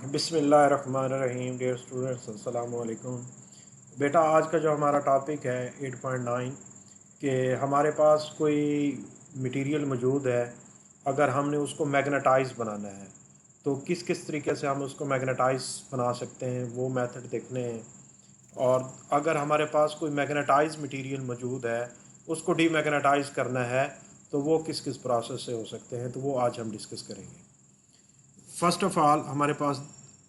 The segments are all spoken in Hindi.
बिस्मिल्लाहिर्रहमानिर्रहीम। डियर स्टूडेंट्स, अस्सलाम वालेकुम। बेटा, आज का जो हमारा टॉपिक है 8.9 कि हमारे पास कोई मटेरियल मौजूद है, अगर हमने उसको मैग्नेटाइज बनाना है तो किस किस तरीके से हम उसको मैग्नेटाइज बना सकते हैं, वो मेथड देखने हैं। और अगर हमारे पास कोई मैग्नेटाइज मटेरियल मौजूद है, उसको डीमैग्नेटाइज करना है तो वो किस किस प्रोसेस से हो सकते हैं, तो वो आज हम डिस्कस करेंगे। फर्स्ट ऑफ ऑल, हमारे पास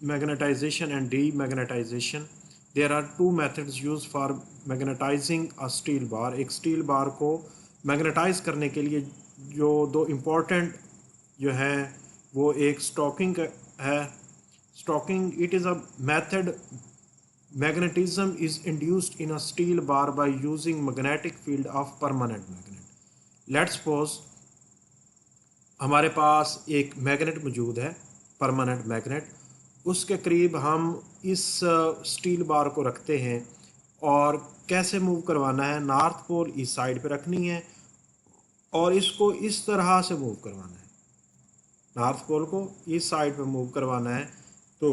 magnetisation and demagnetisation. There are two methods use for magnetising a steel bar. एक स्टील बार को मैग्नेटाइज करने के लिए जो दो इम्पोर्टेंट जो हैं वो एक स्टॉकिंग है। Stroking it is a method magnetism is induced in a steel bar by using magnetic field of permanent magnet। let's suppose हमारे पास एक मैग्नेट मौजूद है, परमानेंट मैग्नेट। उसके करीब हम इस स्टील बार को रखते हैं और कैसे मूव करवाना है, नॉर्थ पोल इस साइड पे रखनी है और इसको इस तरह से मूव करवाना है, नॉर्थ पोल को इस साइड पे मूव करवाना है। तो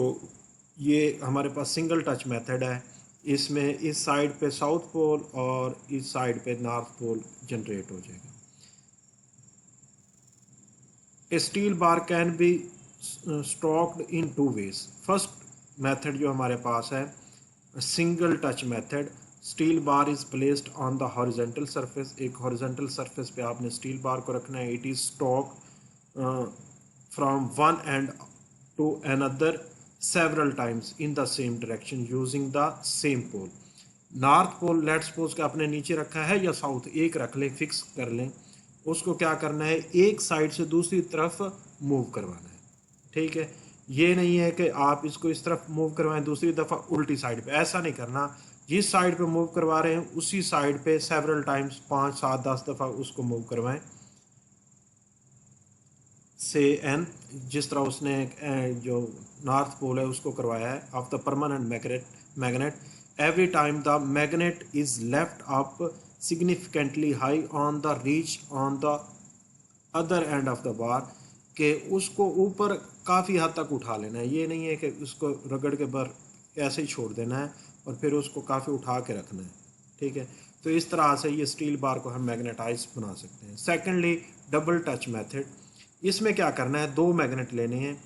ये हमारे पास सिंगल टच मेथड है। इसमें इस साइड पे साउथ पोल और इस साइड पे नॉर्थ पोल जनरेट हो जाएगा। A steel bar can be stalked in two ways। First method जो हमारे पास है, single touch method. Steel bar is placed on the horizontal surface. एक हॉरिजेंटल सरफेस पे आपने स्टील बार को रखना है। It is stroked from one end to another several times in the same direction using the same pole. North pole let's suppose कि आपने नीचे रखा है या साउथ, एक रख लें, फिक्स कर लें। उसको क्या करना है, एक साइड से दूसरी तरफ मूव करवाना है। ठीक है, ये नहीं है कि आप इसको इस तरफ मूव करवाएं दूसरी दफ़ा उल्टी साइड पे, ऐसा नहीं करना। जिस साइड पे मूव करवा रहे हैं उसी साइड पे सेवरल टाइम्स 5, 7, 10 दफ़ा उसको मूव करवाएं से एन, जिस तरह उसने जो नॉर्थ पोल है उसको करवाया है of the permanent magnet. Every time the magnet is left up significantly high on the reach on the other end of the bar, के उसको ऊपर काफ़ी हद तक उठा लेना है। ये नहीं है कि उसको रगड़ के बार ऐसे ही छोड़ देना है और फिर उसको काफ़ी उठा के रखना है। ठीक है, तो इस तरह से ये स्टील बार को हम मैग्नेटाइज बना सकते हैं। Secondly, double touch method. इसमें क्या करना है, दो मैग्नेट लेने हैं।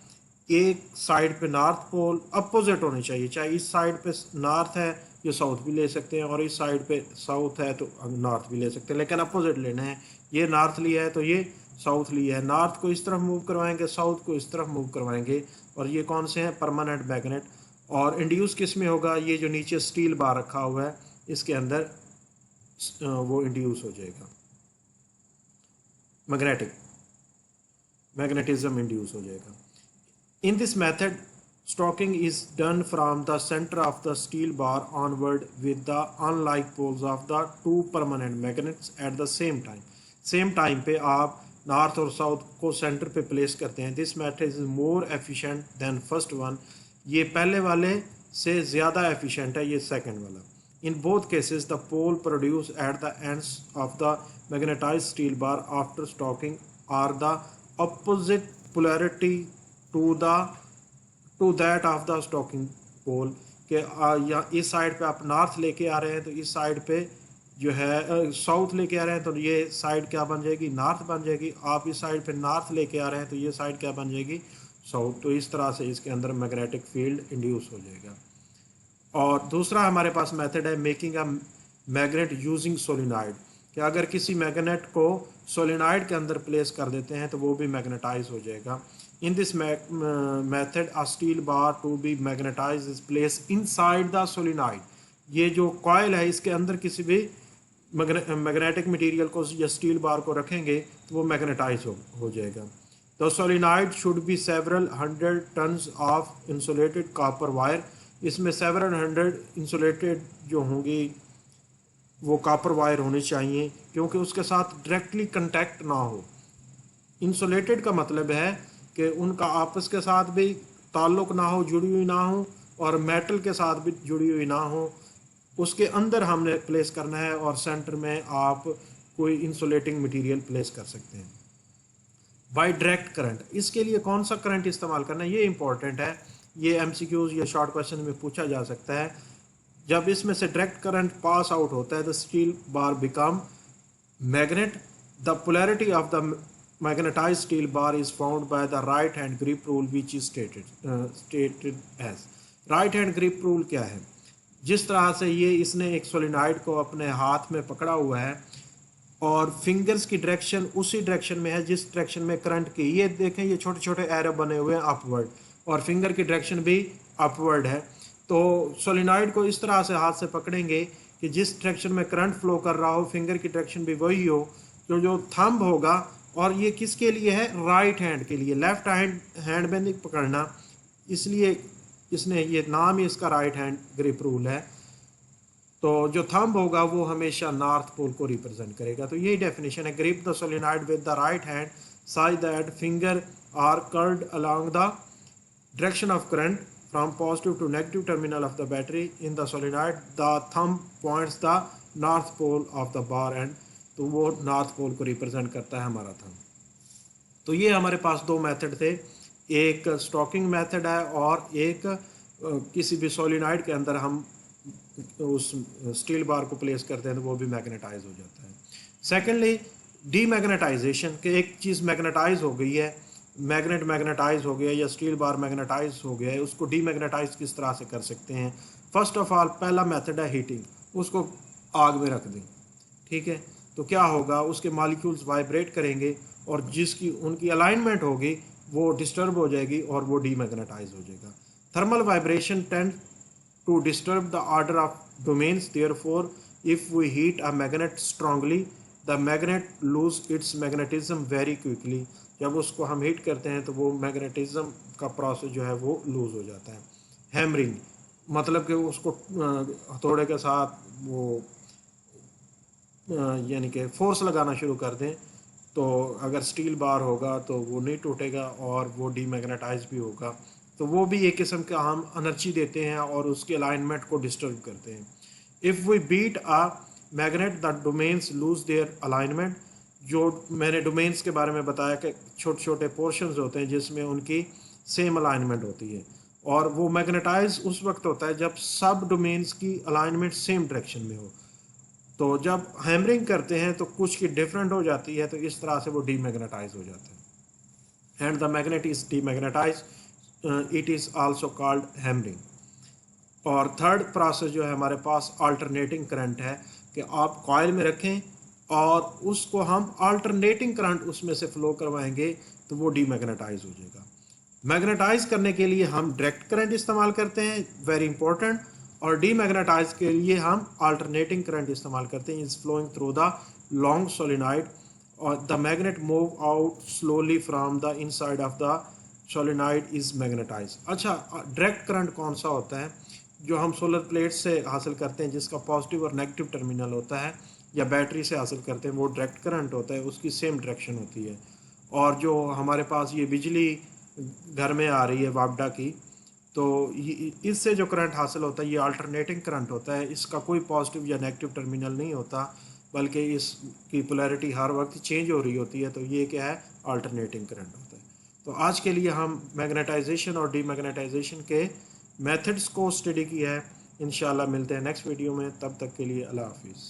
एक साइड पे नॉर्थ पोल अपोजिट होनी चाहिए, चाहे इस साइड पे नॉर्थ है ये साउथ भी ले सकते हैं और इस साइड पे साउथ है तो नॉर्थ भी ले सकते हैं, लेकिन अपोजिट लेना है। ये नॉर्थ लिया है तो ये साउथ लिया है। नॉर्थ को इस तरफ मूव करवाएंगे, साउथ को इस तरफ मूव करवाएंगे। और ये कौन से हैं, परमानेंट मैग्नेट। और इंड्यूस किस में होगा, ये जो नीचे स्टील बार रखा हुआ है इसके अंदर वो इंड्यूस हो जाएगा, मैग्नेटिज्म इंड्यूस हो जाएगा। In this method stroking is done from the centre of the steel bar onward with the unlike poles of the two permanent magnets at the same time. Same time पे आप नॉर्थ और साउथ को सेंटर पे प्लेस करते हैं। This method is more efficient then first one. ये पहले वाले से ज़्यादा एफिशिएंट है ये सेकंड वाला। In both cases the pole produce at the ends of the magnetised steel bar after stroking are the opposite polarity to that of the stocking pole। के या इस साइड पे आप नॉर्थ लेके आ रहे हैं तो इस साइड पे जो है साउथ लेके आ रहे हैं तो ये साइड क्या बन जाएगी, नॉर्थ बन जाएगी। आप इस साइड पे नॉर्थ लेके आ रहे हैं तो ये साइड क्या बन जाएगी, साउथ। तो इस तरह से इसके अंदर मैग्नेटिक फील्ड इंड्यूस हो जाएगा। और दूसरा हमारे पास मेथड है making a magnet using solenoid, कि अगर किसी मैग्नेट को सोलिनॉइड के अंदर प्लेस कर देते हैं तो वो भी मैग्नेटाइज हो जाएगा। In this method a steel bar to be magnetise is place inside the solenoid. ये जो कॉइल है इसके अंदर किसी भी मैग्नेटिक मटेरियल को या स्टील बार को रखेंगे तो वो मैग्नेटाइज हो जाएगा। The solenoid should be several 100 tons of insulated copper wire. इसमें 700 इंसुलेटेड जो होंगी वो कॉपर वायर होनी चाहिए, क्योंकि उसके साथ डायरेक्टली कांटेक्ट ना हो। इंसुलेटेड का मतलब है कि उनका आपस के साथ भी ताल्लुक़ ना हो, जुड़ी हुई ना हो, और मेटल के साथ भी जुड़ी हुई ना हो। उसके अंदर हमने प्लेस करना है और सेंटर में आप कोई इंसुलेटिंग मटेरियल प्लेस कर सकते हैं। बाय डायरेक्ट करंट, इसके लिए कौन सा करंट इस्तेमाल करना है ये इंपॉर्टेंट है। ये MCQs या शॉर्ट क्वेश्चन में पूछा जा सकता है। जब इसमें से डायरेक्ट करंट पास आउट होता है, the steel bar become magnet. The polarity of the magnetised steel bar is found by the right hand grip rule which is stated as. Right hand grip rule क्या है? जिस तरह से ये इसने एक सोलिनॉइड को अपने हाथ में पकड़ा हुआ है और फिंगर्स की डायरेक्शन उसी डायरेक्शन में है जिस डायरेक्शन में करंट की, ये देखें ये छोटे छोटे एरो बने हुए हैं अपवर्ड, और फिंगर की डायरेक्शन भी अपवर्ड है। तो सोलिनॉइड को इस तरह से हाथ से पकड़ेंगे कि जिस डायरेक्शन में करंट फ्लो कर रहा हो फिंगर की डायरेक्शन भी वही हो। तो जो थंब होगा, और ये किसके लिए है? राइट हैंड के लिए। लेफ्ट हैंड में नहीं पकड़ना, इसलिए इसने ये नाम ही इसका राइट हैंड ग्रिप रूल है। तो जो थंब होगा वो हमेशा नॉर्थ पोल को रिप्रेजेंट करेगा। तो यही डेफिनेशन है, grip the solenoid with the right hand such that finger are curled along the direction of current from positive to negative terminal of the battery in the solenoid. The thumb points the north pole of the bar and तो वो नॉर्थ पोल को रिप्रेजेंट करता है हमारा थंब। तो ये हमारे पास दो मेथड थे, एक स्टॉकिंग मेथड है और एक किसी भी सोलिनॉइड के अंदर हम उस स्टील बार को प्लेस करते हैं तो वो भी मैग्नेटाइज हो जाता है। सेकेंडली डीमैग्नेटाइजेशन, के एक चीज़ मैग्नेटाइज हो गई है, मैग्नेट मैग्नेटाइज हो गया या स्टील बार मैग्नेटाइज हो गया है, उसको डीमैग्नेटाइज किस तरह से कर सकते हैं? फर्स्ट ऑफ ऑल पहला मेथड है हीटिंग, उसको आग में रख दें, ठीक है। तो क्या होगा, उसके मॉलिक्यूल्स वाइब्रेट करेंगे और जिसकी उनकी अलाइनमेंट होगी वो डिस्टर्ब हो जाएगी और वो डीमैग्नेटाइज हो जाएगा। Thermal vibration tend to disturb the order of domains, therefore if we heat a magnet strongly the magnet lose its magnetism very quickly. जब उसको हम हीट करते हैं तो वो मैग्नेटिज्म का प्रोसेस जो है वो लूज हो जाता है। हैमरिंग मतलब कि उसको हथौड़े के साथ वो यानी कि फोर्स लगाना शुरू कर दें, तो अगर स्टील बार होगा तो वो नहीं टूटेगा और वो डीमैग्नेटाइज भी होगा। तो वो भी एक किस्म का हम एनर्जी देते हैं और उसके अलाइनमेंट को डिस्टर्ब करते हैं। If we beat a magnet the domains lose their alignment, जो मैंने डोमेन्स के बारे में बताया कि छोटे छोटे पोर्शंस होते हैं जिसमें उनकी सेम अलाइनमेंट होती है, और वो मैग्नेटाइज उस वक्त होता है जब सब डोमेन्स की अलाइनमेंट सेम डायरेक्शन में हो। तो जब हैमरिंग करते हैं तो कुछ की डिफरेंट हो जाती है, तो इस तरह से वो डीमैग्नेटाइज हो जाता है। And the magnet is demagnetise, it is also called hammering. और थर्ड प्रोसेस जो है हमारे पास अल्टरनेटिंग करंट है, कि आप कॉइल में रखें और उसको हम अल्टरनेटिंग करंट उसमें से फ्लो करवाएंगे तो वो डीमैग्नेटाइज हो जाएगा। मैग्नेटाइज करने के लिए हम डायरेक्ट करंट इस्तेमाल करते हैं, वेरी इंपॉर्टेंट, और डीमैग्नेटाइज के लिए हम अल्टरनेटिंग करंट इस्तेमाल करते हैं, is flowing through the long solenoid और the magnet move out slowly from the inside of the solenoid is magnetise. अच्छा, डायरेक्ट करंट कौन सा होता है? जो हम सोलर प्लेट से हासिल करते हैं जिसका पॉजिटिव और नेगेटिव टर्मिनल होता है, या बैटरी से हासिल करते हैं, वो डायरेक्ट करंट होता है, उसकी सेम डायरेक्शन होती है। और जो हमारे पास ये बिजली घर में आ रही है वापडा की, तो इससे जो करंट हासिल होता है ये अल्टरनेटिंग करंट होता है, इसका कोई पॉजिटिव या नेगेटिव टर्मिनल नहीं होता, बल्कि इसकी पोलैरिटी हर वक्त चेंज हो रही होती है। तो ये क्या है? अल्टरनेटिंग करंट होता है। तो आज के लिए हम मैग्नेटाइजेशन और डीमैग्नेटाइजेशन के मेथड्स को स्टडी किया है। इंशाल्लाह मिलते हैं नेक्स्ट वीडियो में, तब तक के लिए अल्लाह हाफिज़।